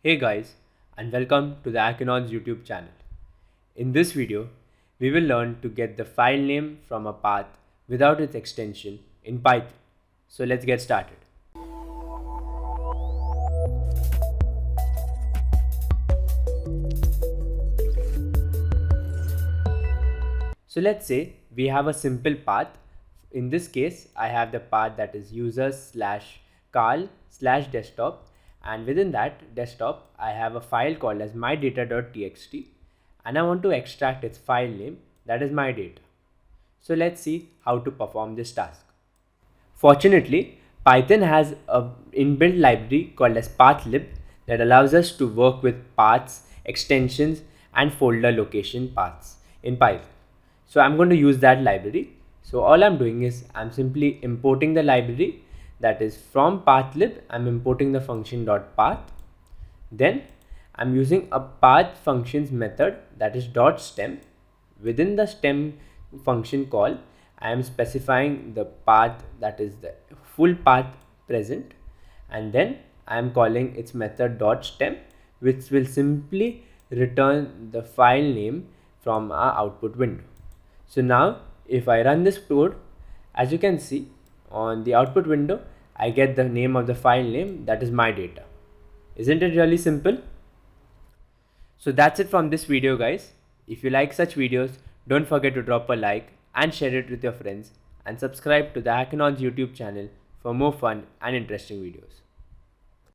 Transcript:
Hey guys, and welcome to the Akinon's YouTube channel. In this video, we will learn to get the file name from a path without its extension in Python. So let's get started. So let's say we have a simple path. In this case, I have the path that is users/carl/desktop, and within that desktop, I have a file called as mydata.txt, and I want to extract its file name, that is my data. So let's see how to perform this task. Fortunately, Python has an inbuilt library called as pathlib that allows us to work with paths, extensions, and folder location paths in Python. So I'm going to use that library. So all I'm doing is I'm simply importing the library, that is from pathlib. I'm importing the function .path. Then I'm using a path functions method, that is .stem. Within the stem function call, I am specifying the path, that is the full path present, and then I am calling its method .stem, which will simply return the file name from our output window. So now if I run this code, as you can see on the output window, I get the name of the file name, that is my data. Isn't it really simple? So that's it from this video, guys. If you like such videos, don't forget to drop a like and share it with your friends, and subscribe to the Hackinon's YouTube channel for more fun and interesting videos.